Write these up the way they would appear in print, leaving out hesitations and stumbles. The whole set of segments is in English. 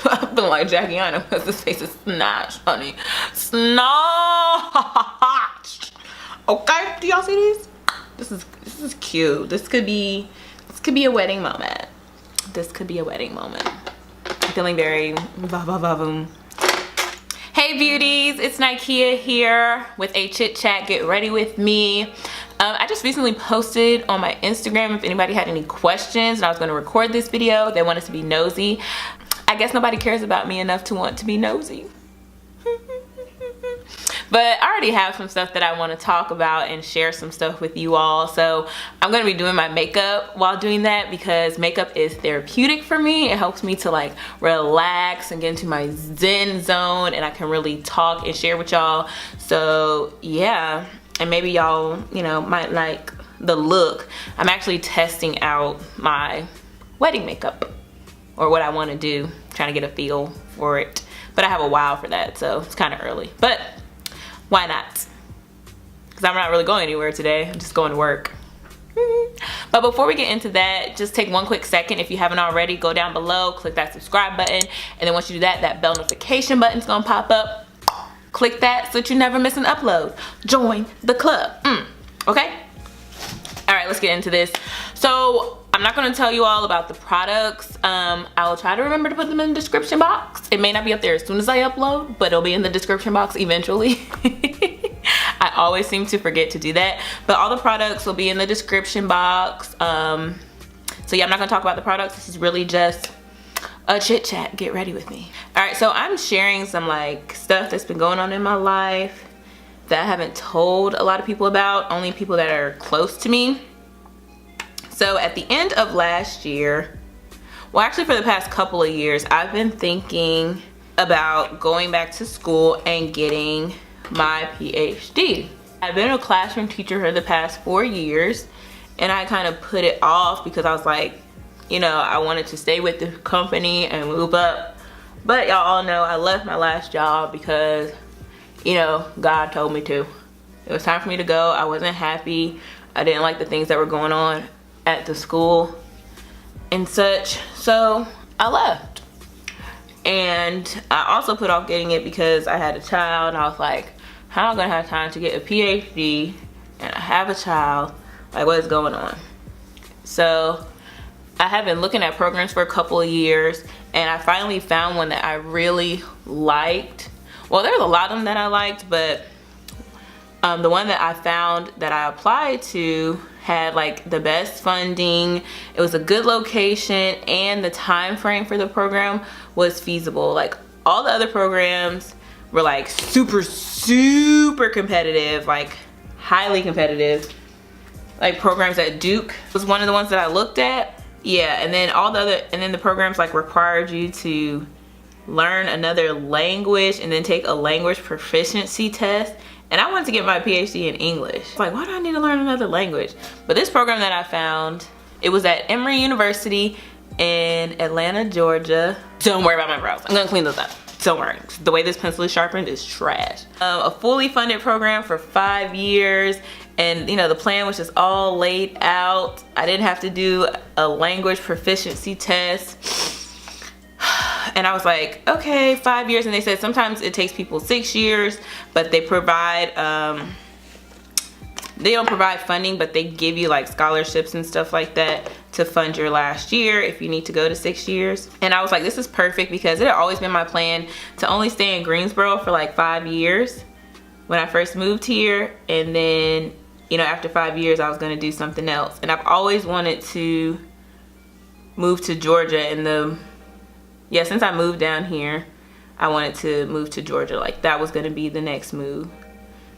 I've been like Jackie Anna because this face is snatched, honey. Snatched. Okay, do y'all see these? This is cute. This could be a wedding moment. This could be a wedding moment. I'm feeling very va-va-va-voom. Hey beauties, it's Nikea here with a chit chat. Get ready with me. I just recently posted on my Instagram if anybody had any questions, and I was going to record this video. They wanted to be nosy. I guess nobody cares about me enough to want to be nosy. But I already have some stuff that I want to talk about and share some stuff with you all. So I'm going to be doing my makeup while doing that because makeup is therapeutic for me. It helps me to like relax and get into my zen zone, and I can really talk and share with y'all. So yeah, and maybe y'all, you know, might like the look. I'm actually testing out my wedding makeup, or what I want to do, trying to get a feel for it. But I have a while for that, so it's kind of early. But why not? Because I'm not really going anywhere today. I'm just going to work. But before we get into that, just take one quick second. If you haven't already, go down below, click that subscribe button. And then once you do that, that bell notification button's going to pop up. Click that so that you never miss an upload. Join the club. Okay? All right, let's get into this. So I'm not going to tell you all about the products. I will try to remember to put them in the description box. It may not be up there as soon as I upload, but it'll be in the description box eventually. I always seem to forget to do that, but all the products will be in the description box. So yeah, I'm not going to talk about the products. This is really just a chit chat. Get ready with me. All right, so I'm sharing some like stuff that's been going on in my life that I haven't told a lot of people about, only people that are close to me. So at the end of last year, well actually for the past couple of years, I've been thinking about going back to school and getting my PhD. I've been a classroom teacher for the past 4 years, and I kind of put it off because I was like, you know, I wanted to stay with the company and move up. But y'all all know I left my last job because, you know, God told me to. It was time for me to go. I wasn't happy. I didn't like the things that were going on at the school and such, so I left. And I also put off getting it because I had a child, and I was like, how am I gonna have time to get a PhD and I have a child? Like, what is going on? So I have been looking at programs for a couple of years, and I finally found one that I really liked. Well, there's a lot of them that I liked, but the one that I found that I applied to had like the best funding. It was a good location, and the time frame for the program was feasible. Like all the other programs were like super competitive, like highly competitive. Like programs at Duke was one of the ones that I looked at. Yeah, and then the programs like required you to learn another language and then take a language proficiency test. And I wanted to get my PhD in English. Like, why do I need to learn another language? But this program that I found, it was at Emory University in Atlanta, Georgia. Don't worry about my brows. I'm gonna clean those up. Don't worry. The way this pencil is sharpened is trash. A fully funded program for 5 years. And you know, the plan was just all laid out. I didn't have to do a language proficiency test. And I was like, okay, 5 years. And they said sometimes it takes people 6 years, but they provide, they don't provide funding, but they give you like scholarships and stuff like that to fund your last year if you need to go to 6 years. And I was like, this is perfect because it had always been my plan to only stay in Greensboro for like 5 years when I first moved here. And then, you know, after 5 years, I was gonna do something else. And I've always wanted to move to Georgia yeah, since I moved down here, I wanted to move to Georgia. Like that was gonna be the next move.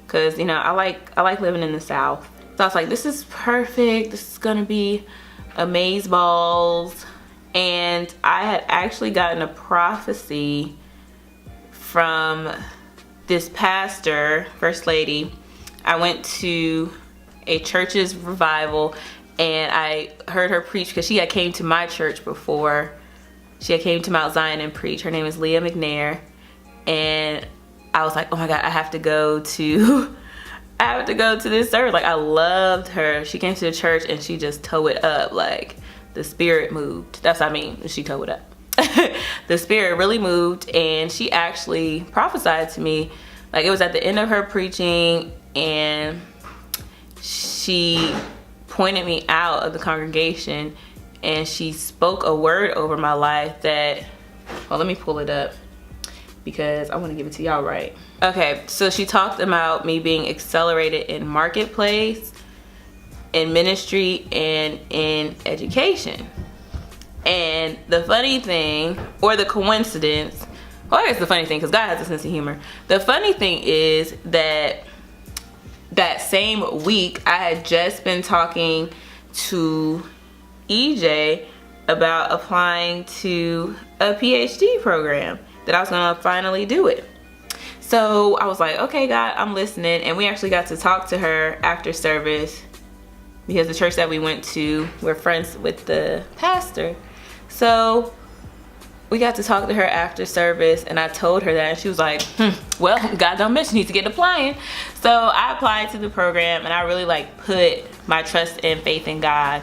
Cause you know, I like living in the South. So I was like, this is perfect. This is gonna be amazeballs. And I had actually gotten a prophecy from this pastor, First Lady. I went to a church's revival, and I heard her preach because she had came to my church before. She had came to Mount Zion and preached. Her name is Leah McNair. And I was like, oh my God, I have to go to this service. Like I loved her. She came to the church and she just towed it up. Like the spirit moved. That's what I mean. She towed it up. the Spirit really moved, and she actually prophesied to me. Like, it was at the end of her preaching, and she pointed me out of the congregation, and she spoke a word over my life that, well, let me pull it up because I want to give it to y'all right. Okay, so she talked about me being accelerated in marketplace, in ministry, and in education. And the funny thing, or the coincidence, well, I guess the funny thing, because God has a sense of humor. The funny thing is that that same week, I had just been talking to EJ about applying to a PhD program, that I was gonna finally do it. So I was like, okay, God, I'm listening. And we actually got to talk to her after service, because the church that we went to, we're friends with the pastor. So we got to talk to her after service, and I told her that, and she was like, well, God don't mention you need to get applying. So I applied to the program, and I really like put my trust and faith in God.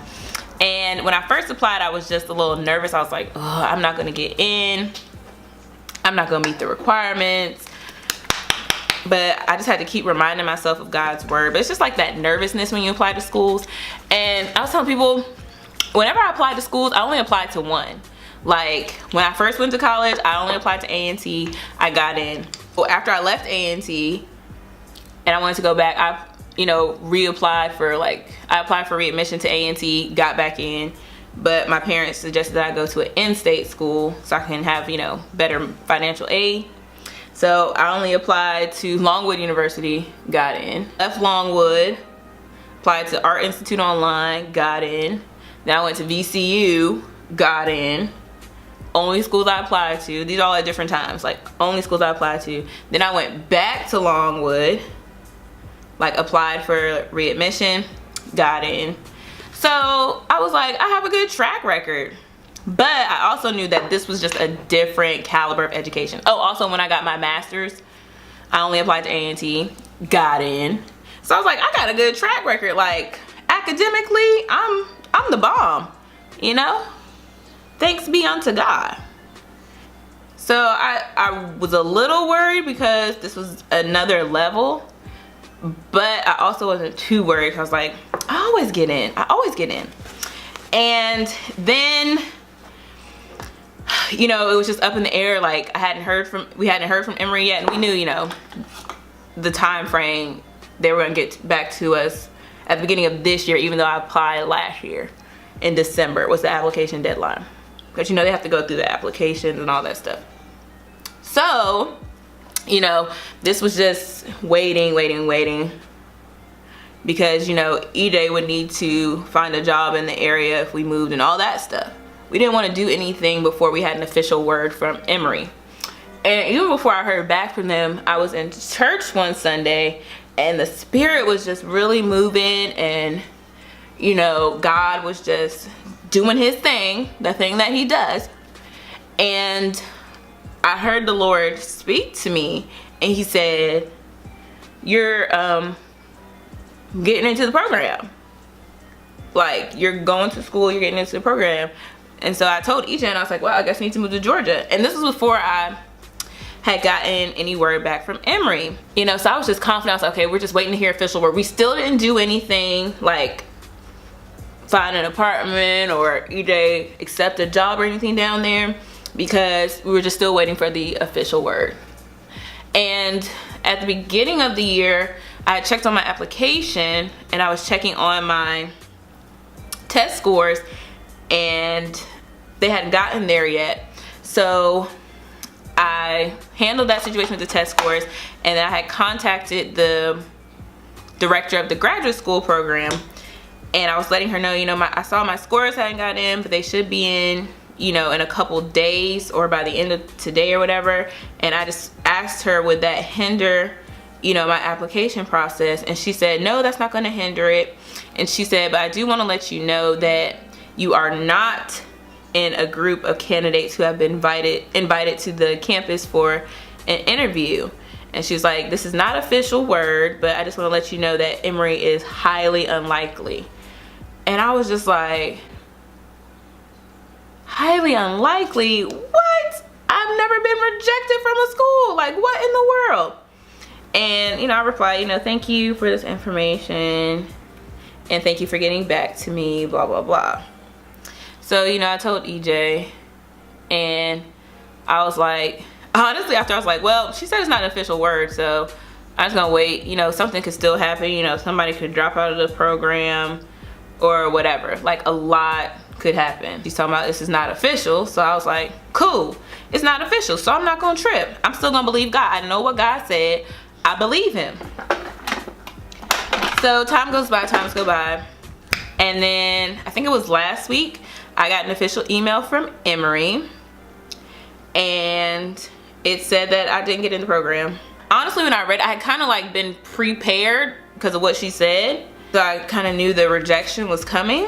And when I first applied, I was just a little nervous. I was like, oh, I'm not gonna get in. I'm not gonna meet the requirements. But I just had to keep reminding myself of God's word. But it's just like that nervousness when you apply to schools. And I was telling people, whenever I applied to schools, I only applied to one. Like, when I first went to college, I only applied to A&T. I got in. Well, after I left A&T and I wanted to go back, I, reapplied for, like, I applied for readmission to A&T, got back in. But my parents suggested that I go to an in-state school so I can have, better financial aid. So I only applied to Longwood University, got in. Left Longwood, applied to Art Institute Online, got in. Then I went to VCU, got in. Only schools I applied to. These are all at different times. Like, only schools I applied to. Then I went back to Longwood, like, applied for readmission, got in. So I was like, I have a good track record. But I also knew that this was just a different caliber of education. Oh, also when I got my master's, I only applied to A&T, got in. So I was like, I got a good track record. Like, academically, I'm the bomb, Thanks be unto God. So I was a little worried because this was another level, but I also wasn't too worried. I was like, I always get in. And then, it was just up in the air. Like, we hadn't heard from Emory yet, and we knew, the time frame they were gonna get back to us at the beginning of this year, even though I applied last year in December was the application deadline. But they have to go through the applications and all that stuff. So, this was just waiting. Because, EJ would need to find a job in the area if we moved and all that stuff. We didn't want to do anything before we had an official word from Emory. And even before I heard back from them, I was in church one Sunday, and the Spirit was just really moving, and, God was just doing his thing, the thing that he does. And I heard the Lord speak to me, and he said, you're getting into the program. Like, you're going to school, you're getting into the program. And so I told EJ, and I was like, well, I guess I need to move to Georgia. And this was before I had gotten any word back from Emory. So I was just confident. I was like, okay, we're just waiting to hear official word. We still didn't do anything like find an apartment or EJ accept a job or anything down there, because we were just still waiting for the official word. And at the beginning of the year, I had checked on my application, and I was checking on my test scores, and they hadn't gotten there yet. So I handled that situation with the test scores, and then I had contacted the director of the graduate school program, and I was letting her know, I saw my scores hadn't got in, but they should be in, in a couple days or by the end of today or whatever. And I just asked her, would that hinder, my application process? And she said, no, that's not going to hinder it. And she said, but I do want to let you know that you are not in a group of candidates who have been invited to the campus for an interview. And she was like, this is not official word, but I just want to let you know that Emory is highly unlikely. And I was just like, highly unlikely. What? I've never been rejected from a school. Like, what in the world? And, you know, I replied, you know, thank you for this information and thank you for getting back to me, blah, blah, blah. So, you know, I told EJ, and I was like, honestly, after I was like, well, she said it's not an official word, so I'm just gonna wait. You know, something could still happen. You know, somebody could drop out of the program or whatever. Like, a lot could happen. She's talking about this is not official, so I was like, cool, it's not official, so I'm not gonna trip. I'm still gonna believe God. I know what God said. I believe him. So time goes by, and then I think it was last week I got an official email from Emory, and it said that I didn't get in the program. Honestly, when I read it, I had kind of like been prepared because of what she said, so I kind of knew the rejection was coming.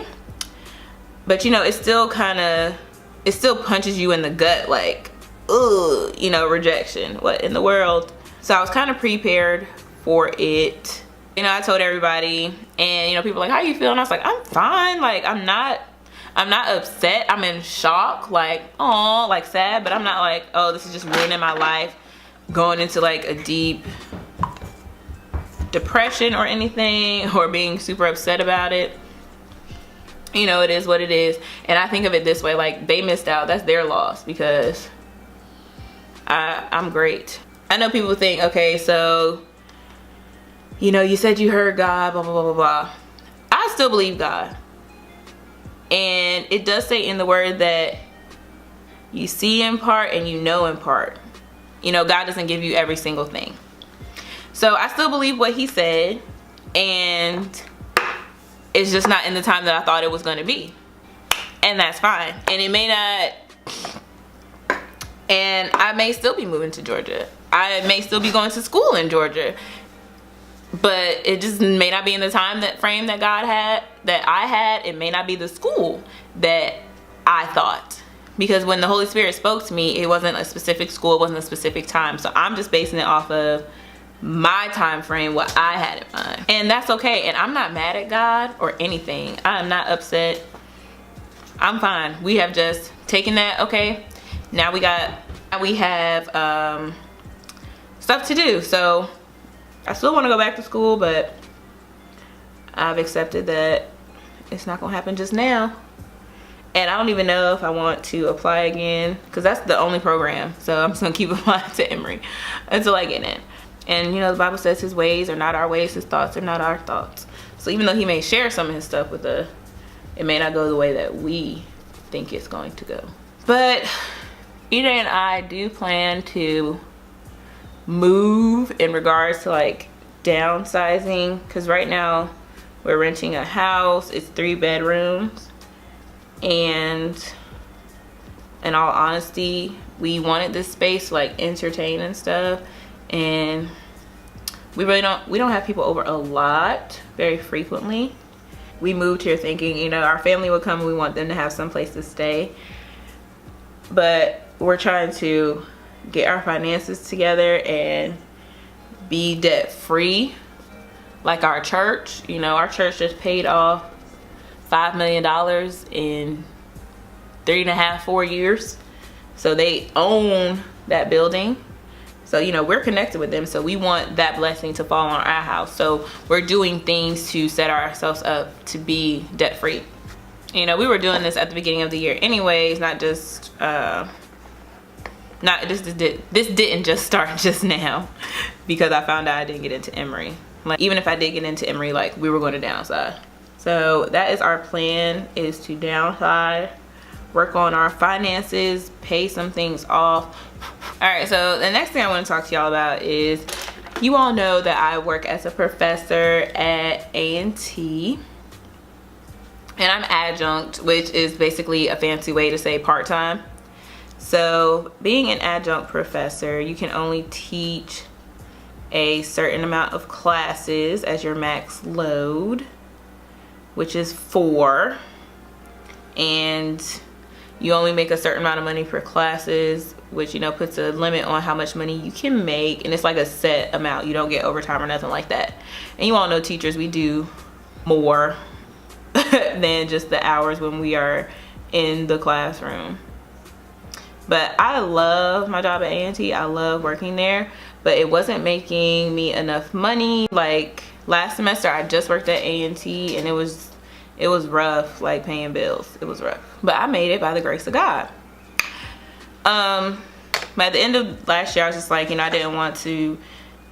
But you know, it still punches you in the gut, like, ugh, you know, rejection, what in the world? So I was kind of prepared for it. You know, I told everybody, and you know, people were like, how you feel? And I was like, I'm fine. Like, I'm not upset. I'm in shock, like, oh, like sad, but I'm not like, oh, this is just ruining my life, going into like a deep depression or anything, or being super upset about it. You know, it is what it is. And I think of it this way, like, they missed out. That's their loss, because I'm great. I know people think, okay, so, you know, you said you heard God, blah, blah, blah, blah, blah. I still believe God. And it does say in the word that you see in part and you know in part. You know, God doesn't give you every single thing. So I still believe what he said, and it's just not in the time that I thought it was going to be. And that's fine. And it may not, and I may still be moving to Georgia. I may still be going to school in Georgia. But it just may not be in the time frame that God had, that I had. It may not be the school that I thought. Because when the Holy Spirit spoke to me, it wasn't a specific school, it wasn't a specific time. So I'm just basing it off of my time frame, what I had in mind. And that's okay. And I'm not mad at God or anything. I'm not upset. I'm fine. We have just taken that, okay, now we have stuff to do. So I still want to go back to school, but I've accepted that it's not gonna happen just now. And I don't even know if I want to apply again, because that's the only program. So I'm just gonna keep applying to Emory until I get in. And you know, the Bible says his ways are not our ways, his thoughts are not our thoughts. So even though he may share some of his stuff with us, it may not go the way that we think it's going to go. But EJ and I do plan to move in regards to like downsizing, because right now we're renting a house. It's 3 bedrooms, and in all honesty, we wanted this space to like entertain and stuff, and we don't have people over a lot very frequently. We moved here thinking, you know, our family would come and we want them to have some place to stay, but we're trying to get our finances together and be debt free, like our church. You know, our church just paid off $5 million in 3.5-4 years, so they own that building. So you know, we're connected with them, so we want that blessing to fall on our house. So we're doing things to set ourselves up to be debt free. You know, we were doing this at the beginning of the year anyways, not just this didn't just start just now because I found out I didn't get into Emory. Like, even if I did get into Emory, like, we were going to downsize. So that is our plan, is to downsize, work on our finances, pay some things off. All right, so the next thing I want to talk to y'all about is, you all know that I work as a professor at A&T, and I'm adjunct, which is basically a fancy way to say part-time. So being an adjunct professor, you can only teach a certain amount of classes as your max load, which is 4, and you only make a certain amount of money per classes, which, you know, puts a limit on how much money you can make, and it's like a set amount. You don't get overtime or nothing like that. And you all know teachers, we do more than just the hours when we are in the classroom. But I love my job at A&T. I love working there, but it wasn't making me enough money. Like last semester I just worked at A&T and it was rough, like paying bills. It was rough, but I made it by the grace of God. But at the end of last year I was just like, I didn't want to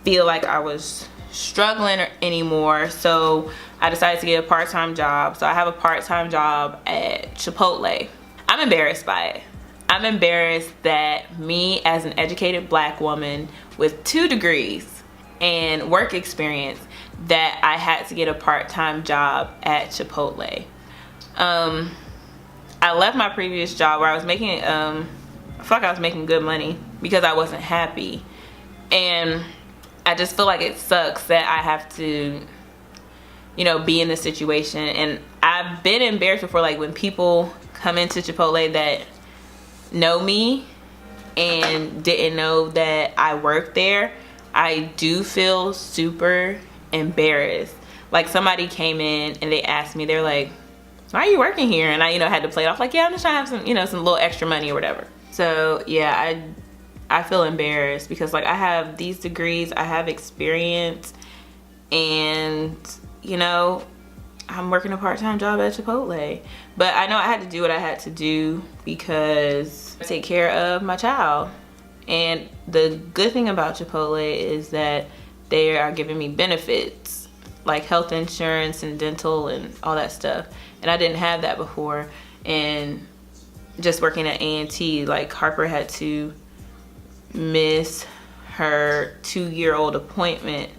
feel like I was struggling anymore, so I decided to get a part-time job. So I have a part-time job at Chipotle. I'm embarrassed by it. I'm embarrassed that me, as an educated black woman with 2 degrees and work experience, that I had to get a part-time job at Chipotle. I left my previous job where I was making I feel like I was making good money because I wasn't happy, and I just feel like it sucks that I have to be in this situation. And I've been embarrassed before, like when people come into Chipotle that know me and didn't know that I worked there. I do feel super embarrassed. Like somebody came in and they asked me, they're like, why are you working here? And I had to play it off like, yeah, I'm just trying to have some little extra money or whatever. So yeah, I feel embarrassed because like I have these degrees, I have experience, and I'm working a part-time job at Chipotle. But I know I had to do what I had to do because I take care of my child. And the good thing about Chipotle is that they are giving me benefits like health insurance and dental and all that stuff. And I didn't have that before. And just working at A&T, like Harper had to miss her 2-year-old appointment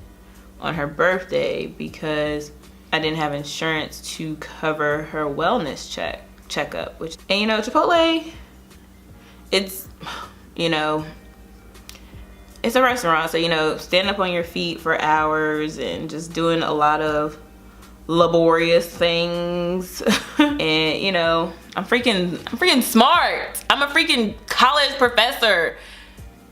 on her birthday because I didn't have insurance to cover her wellness checkup. And Chipotle, it's it's a restaurant, so standing up on your feet for hours and just doing a lot of laborious things. And I'm freaking smart. I'm a freaking college professor,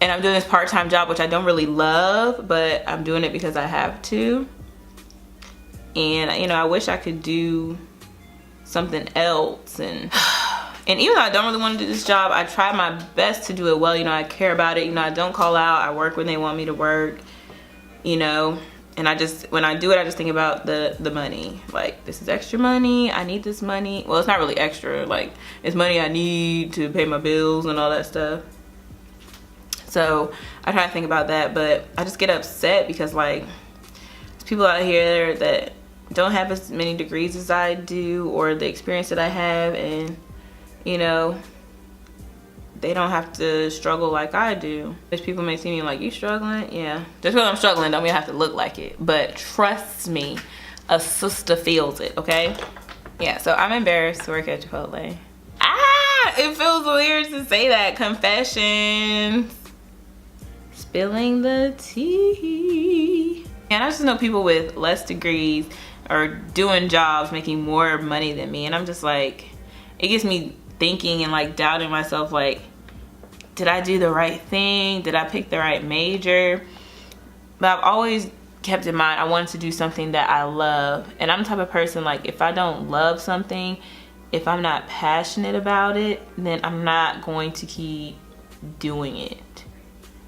and I'm doing this part-time job which I don't really love, but I'm doing it because I have to. And I wish I could do something else, and even though I don't really want to do this job, I try my best to do it well. I care about it. I don't call out. I work when they want me to work, and when I do it, I just think about the money. Like, this is extra money. I need this money. Well, it's not really extra. Like, it's money I need to pay my bills and all that stuff. So I try to think about that, but I just get upset because like there's people out here that don't have as many degrees as I do or the experience that I have, and they don't have to struggle like I do. Which people may see me like, you struggling? Yeah, just because I'm struggling don't mean I have to look like it, but trust me, a sister feels it. Okay, yeah. So I'm embarrassed to work at Chipotle. It feels weird to say that. Confessions, spilling the tea. And I just know people with less degrees are doing jobs making more money than me, and I'm just like, it gets me thinking and like doubting myself, like, did I do the right thing? Did I pick the right major? But I've always kept in mind I wanted to do something that I love, and I'm the type of person, like, if I don't love something, if I'm not passionate about it, then I'm not going to keep doing it.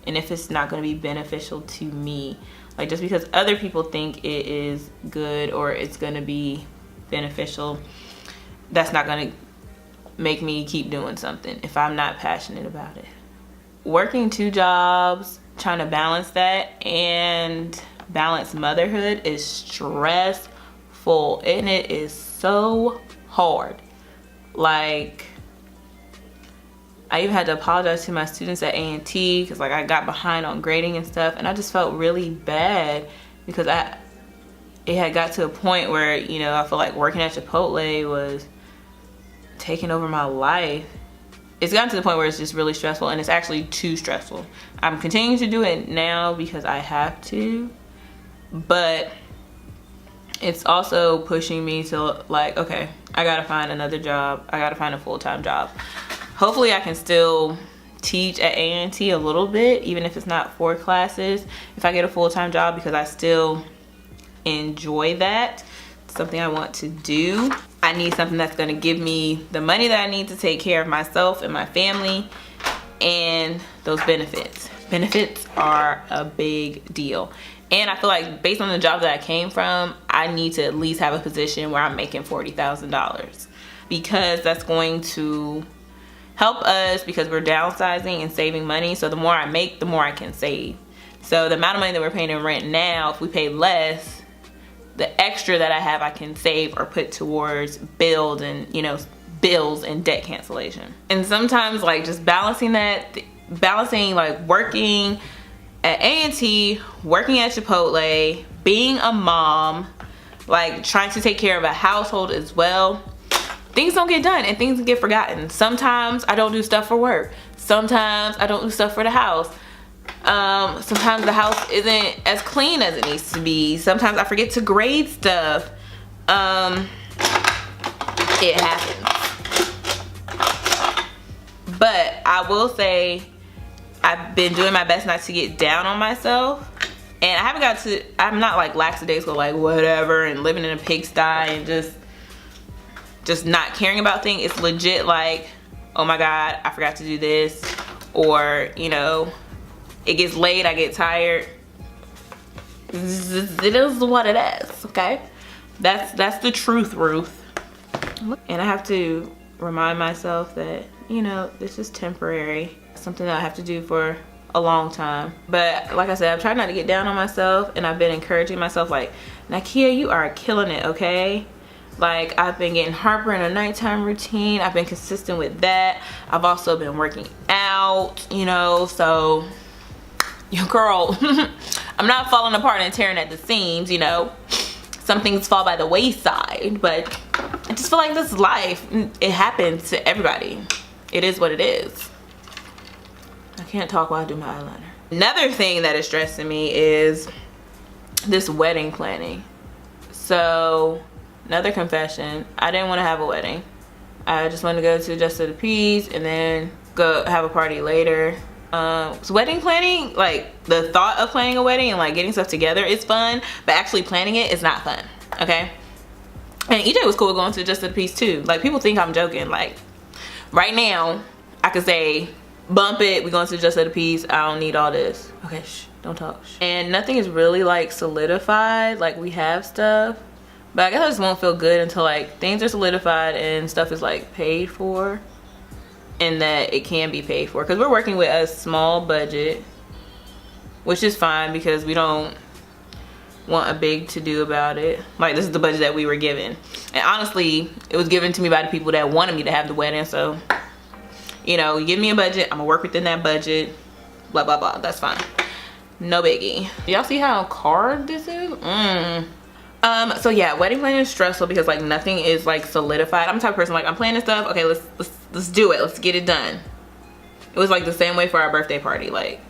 And if it's not going to be beneficial to me, like, just because other people think it is good or it's going to be beneficial, that's not going to make me keep doing something if I'm not passionate about it. Working 2 jobs, trying to balance that and balance motherhood is stressful, and it is so hard. Like, I even had to apologize to my students at A&T because like I got behind on grading and stuff, and I just felt really bad because it had got to a point where I feel like working at Chipotle was taking over my life. It's gotten to the point where it's just really stressful, and it's actually too stressful. I'm continuing to do it now because I have to, but it's also pushing me to like, okay, I gotta find another job. I gotta find a full-time job. Hopefully I can still teach at A&T a little bit, even if it's not 4 classes, if I get a full-time job, because I still enjoy that. It's something I want to do. I need something that's going to give me the money that I need to take care of myself and my family, and those benefits. Benefits are a big deal. And I feel like based on the job that I came from, I need to at least have a position where I'm making $40,000, because that's going to help us, because we're downsizing and saving money. So the more I make, the more I can save. So the amount of money that we're paying in rent now, if we pay less, the extra that I have I can save or put towards bills and, you know, bills and debt cancellation. And sometimes like just balancing like working at A&T, working at Chipotle, being a mom, like trying to take care of a household as well, things don't get done and things get forgotten. Sometimes I don't do stuff for work. Sometimes I don't do stuff for the house. Sometimes the house isn't as clean as it needs to be. Sometimes I forget to grade stuff. It happens. But I will say I've been doing my best not to get down on myself. And I haven't I'm not like lackadaisical, like whatever, and living in a pigsty and just not caring about things. It's legit like, oh my God, I forgot to do this. Or, you know, it gets late, I get tired. It is what it is, okay? That's the truth, Ruth. And I have to remind myself that, you know, this is temporary. Something that I have to do for a long time. But like I said, I've tried not to get down on myself, and I've been encouraging myself like, Nikea, you are killing it, okay? Like, I've been getting heartburn in a nighttime routine. I've been consistent with that. I've also been working out, you know, so your girl, I'm not falling apart and tearing at the seams, you know. Some things fall by the wayside, but I just feel like this is life. It happens to everybody. It is what it is. I can't talk while I do my eyeliner. Another thing that is stressing me is this wedding planning. So, another confession, I didn't want to have a wedding. I just wanted to go to Just to the Peas and then go have a party later. So wedding planning, like the thought of planning a wedding and like getting stuff together is fun, but actually planning it is not fun, okay? And EJ was cool going to Just to the Peas too. Like, people think I'm joking. Like, right now, I could say, bump it, we're going to Just to the Peas, I don't need all this. Okay, shh, don't talk. Shh. And nothing is really like solidified, like we have stuff. But I guess I just won't feel good until like things are solidified and stuff is like paid for, and that it can be paid for. Because we're working with a small budget, which is fine because we don't want a big to do about it. Like, this is the budget that we were given. And honestly, it was given to me by the people that wanted me to have the wedding. So, you know, you give me a budget, I'm gonna work within that budget, blah, blah, blah. That's fine. No biggie. Y'all see how hard this is? So yeah, wedding planning is stressful because like nothing is like solidified. I'm the type of person like, I'm planning stuff, okay, let's do it, let's get it done. It was like the same way for our birthday party. Like,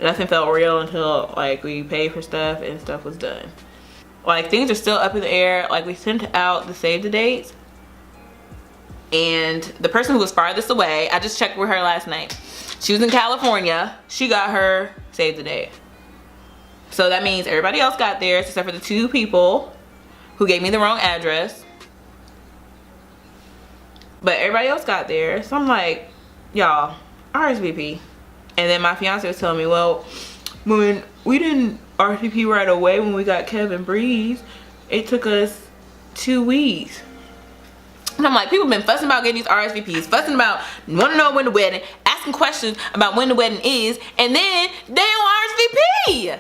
nothing felt real until like we paid for stuff and stuff was done. Like, things are still up in the air. Like, we sent out the save the dates, and the person who was farthest away, I just checked with her last night. She was in California. She got her save the date. So that means everybody else got theirs except for the 2 people who gave me the wrong address. But everybody else got there. So I'm like, y'all, RSVP. And then my fiance was telling me, well, when we didn't RSVP right away when we got Kevin Breeze, it took us 2 weeks. And I'm like, people been fussing about getting these RSVPs, fussing about want to know when the wedding, asking questions about when the wedding is, and then they don't RSVP.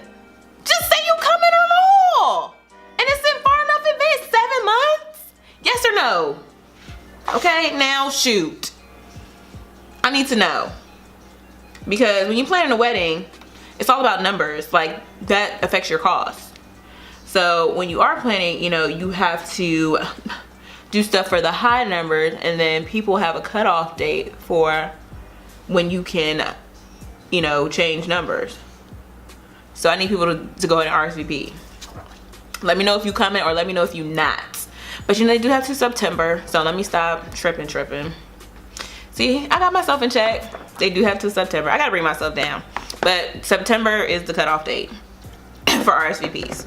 Just say you coming or no. And it's in far enough advance, 7 months? Yes or no? Okay, now shoot. I need to know. Because when you're planning a wedding, it's all about numbers. Like, that affects your cost. So when you are planning, you know, you have to do stuff for the high numbers, and then people have a cutoff date for when you can, you know, change numbers. So I need people to go ahead and RSVP. Let me know if you coming or let me know if you not. But you know, they do have to September, so let me stop tripping. See, I got myself in check. They do have to September. I gotta bring myself down. But September is the cutoff date for RSVPs.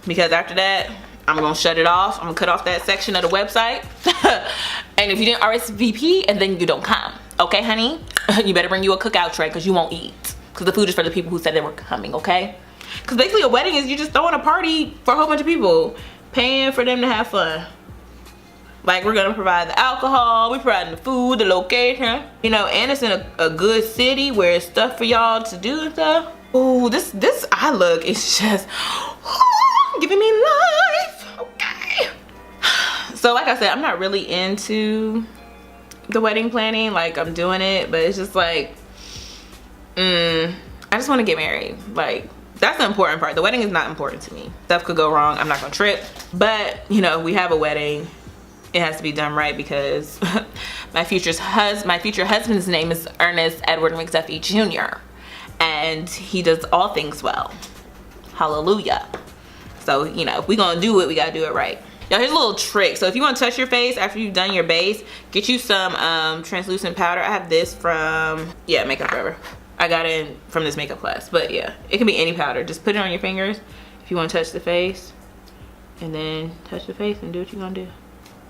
Because after that, I'm gonna shut it off. I'm gonna cut off that section of the website. And if you didn't RSVP, and then you don't come, okay, honey? You better bring you a cookout tray because you won't eat. Because the food is for the people who said they were coming, okay? Because basically a wedding is you just throwing a party for a whole bunch of people, paying for them to have fun. Like, we're gonna provide the alcohol, we're providing the food, the location, you know, and it's in a good city where it's stuff for y'all to do and stuff. Ooh, this eye look is just giving me life, okay? So like I said, I'm not really into the wedding planning. Like, I'm doing it, but it's just like, I just want to get married. Like, that's the important part. The wedding is not important to me. Stuff could go wrong. I'm not gonna trip, but you know, we have a wedding. It has to be done right because my future husband's name is Ernest Edward McDuffie Jr. and he does all things well. Hallelujah. So, you know, if we're gonna do it, we gotta do it right. Now, here's a little trick. So if you want to touch your face after you've done your base, get you some translucent powder. I have this from, yeah, Makeup Forever. I got it from this makeup class, but yeah, it can be any powder. Just put it on your fingers if you want to touch the face, and then touch the face and do what you're gonna do.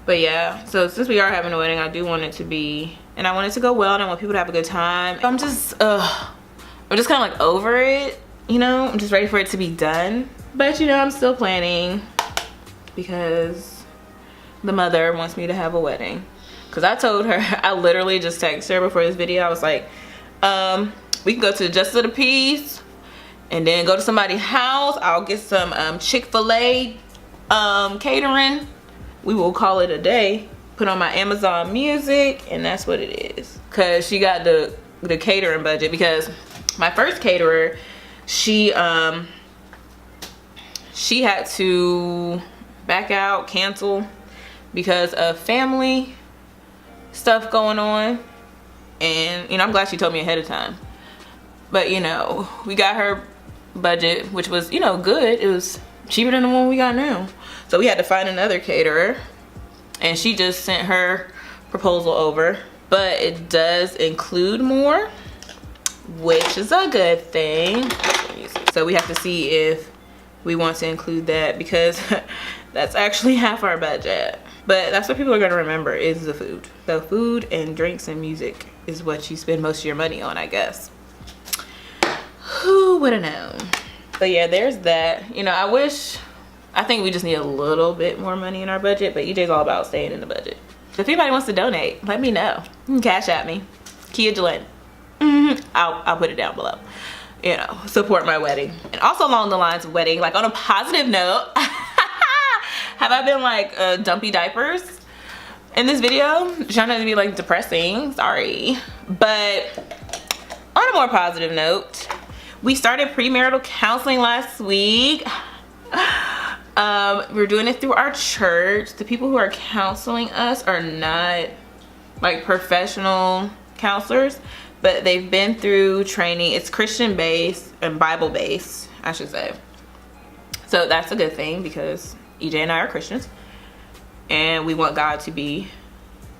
But yeah, so since we are having a wedding, I do want it to be, and I want it to go well, and I want people to have a good time. I'm just kind of like over it, you know? I'm just ready for it to be done. But you know, I'm still planning because the mother wants me to have a wedding. Cause I told her, I literally just texted her before this video. I was like, we can go to the Justice of the Peace and then go to somebody's house. I'll get some Chick-fil-A catering. We will call it a day. Put on my Amazon Music, and that's what it is. Cause she got the catering budget, because my first caterer, she had to back out, cancel because of family stuff going on. And you know, I'm glad she told me ahead of time. But you know, we got her budget, which was, you know, good. It was cheaper than the one we got now. So we had to find another caterer, and she just sent her proposal over. But it does include more, which is a good thing. So we have to see if we want to include that, because that's actually half our budget. But that's what people are gonna remember, is the food. So food and drinks and music is what you spend most of your money on, I guess. Who would have known? But yeah, there's that. You know, I think we just need a little bit more money in our budget, but EJ's all about staying in the budget. If anybody wants to donate, let me know. You can cash at me. Kia JaLynn. I'll put it down below. You know, support my wedding. And also along the lines of wedding, like on a positive note, have I been like dumpy diapers in this video? Trying not to be like depressing, sorry. But on a more positive note, we started premarital counseling last week. We're doing it through our church. The people who are counseling us are not like professional counselors, but they've been through training. It's Christian based and Bible based, I should say. So that's a good thing, because EJ and I are Christians and we want God to be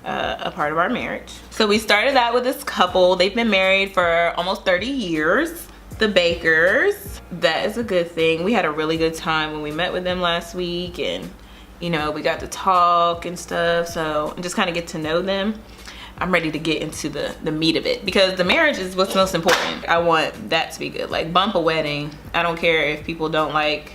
a part of our marriage. So we started out with this couple. They've been married for almost 30 years. The Bakers. That is a good thing. We had a really good time when we met with them last week, and you know, we got to talk and stuff, so just kind of get to know them. I'm ready to get into the meat of it, because the marriage is what's most important. I want that to be good. Like, bump a wedding. I don't care if people don't like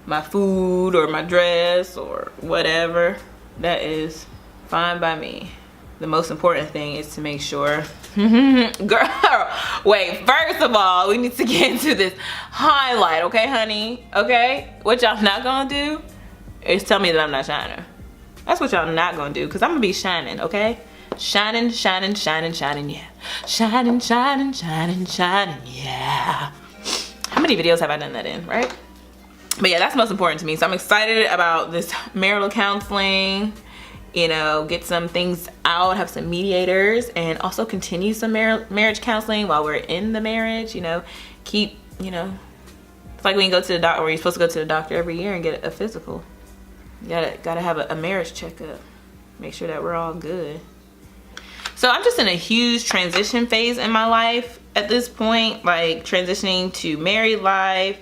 my food or my dress or whatever. That is fine by me. The most important thing is to make sure, girl, wait, first of all, we need to get into this highlight, okay, honey? Okay? What y'all not gonna do is tell me that I'm not shining. That's what y'all not gonna do, because I'm gonna be shining, okay? Shining, shining, shining, shining, yeah. Shining, shining, shining, shining, yeah. How many videos have I done that in, right? But yeah, that's most important to me. So I'm excited about this marital counseling. You know, get some things out, have some mediators, and also continue some marriage counseling while we're in the marriage. You know, keep, you know, it's like when you go to the doctor, or you're supposed to go to the doctor every year and get a physical. You gotta have a marriage checkup. Make sure that we're all good. So I'm just in a huge transition phase in my life at this point, like transitioning to married life,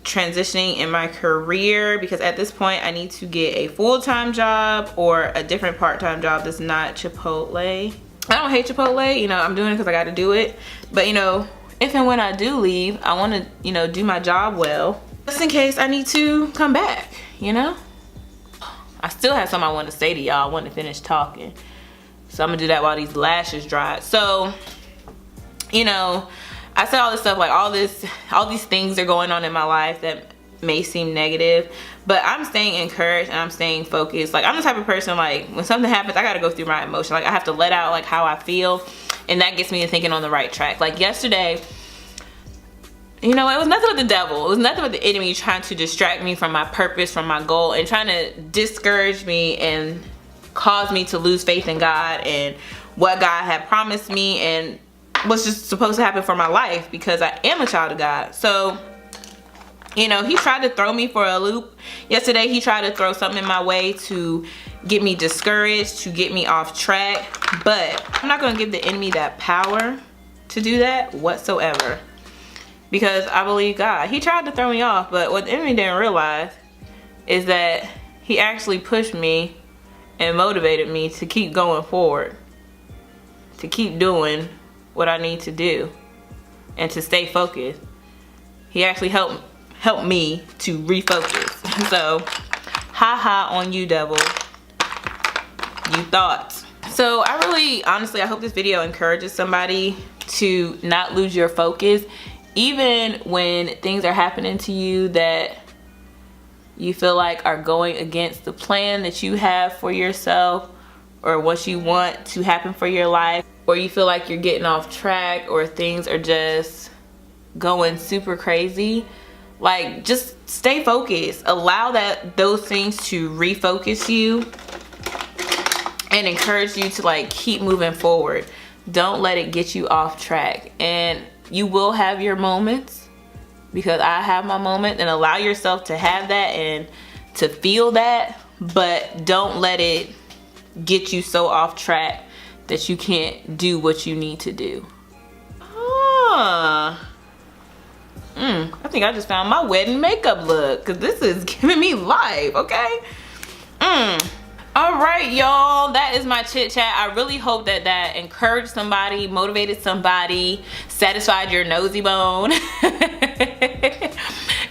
transitioning in my career, because at this point I need to get a full-time job or a different part-time job that's not Chipotle. I don't hate Chipotle, you know, I'm doing it because I got to do it. But, you know, if and when I do leave, I want to, you know, do my job well, just in case I need to come back, you know? I still have something I want to say to y'all. I want to finish talking. So I'm going to do that while these lashes dry. So, you know, I said all this stuff, like all these things are going on in my life that may seem negative, but I'm staying encouraged and I'm staying focused. Like, I'm the type of person, like, when something happens, I gotta go through my emotion. Like, I have to let out like how I feel, and that gets me to thinking on the right track. Like yesterday, you know, it was nothing but the devil. It was nothing but the enemy trying to distract me from my purpose, from my goal, and trying to discourage me and cause me to lose faith in God and what God had promised me and what's just supposed to happen for my life, because I am a child of God. So, you know, he tried to throw me for a loop. Yesterday, he tried to throw something in my way to get me discouraged, to get me off track. But I'm not going to give the enemy that power to do that whatsoever, because I believe God. He tried to throw me off, but what the enemy didn't realize is that he actually pushed me and motivated me to keep going forward, to keep doing what I need to do, and to stay focused. He actually helped me to refocus. So, ha on you, devil. You thought. So I really, honestly, I hope this video encourages somebody to not lose your focus, even when things are happening to you that you feel like are going against the plan that you have for yourself or what you want to happen for your life, or you feel like you're getting off track, or things are just going super crazy. Like, just stay focused. Allow those things to refocus you and encourage you to like keep moving forward. Don't let it get you off track. And you will have your moments, because I have my moment, and allow yourself to have that and to feel that, but don't let it get you so off track that you can't do what you need to do. I think I just found my wedding makeup look, because this is giving me life, okay? All right, y'all, that is my chit chat. I really hope that encouraged somebody, motivated somebody, satisfied your nosy bone.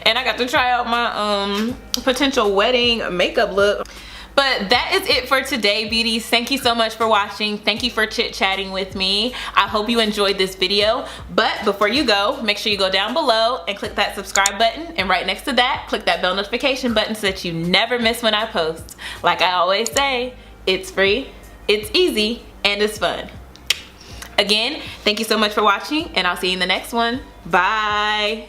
And I got to try out my potential wedding makeup look. But that is it for today, beauties. Thank you so much for watching. Thank you for chit-chatting with me. I hope you enjoyed this video. But before you go, make sure you go down below and click that subscribe button. And right next to that, click that bell notification button so that you never miss when I post. Like I always say, it's free, it's easy, and it's fun. Again, thank you so much for watching, and I'll see you in the next one. Bye.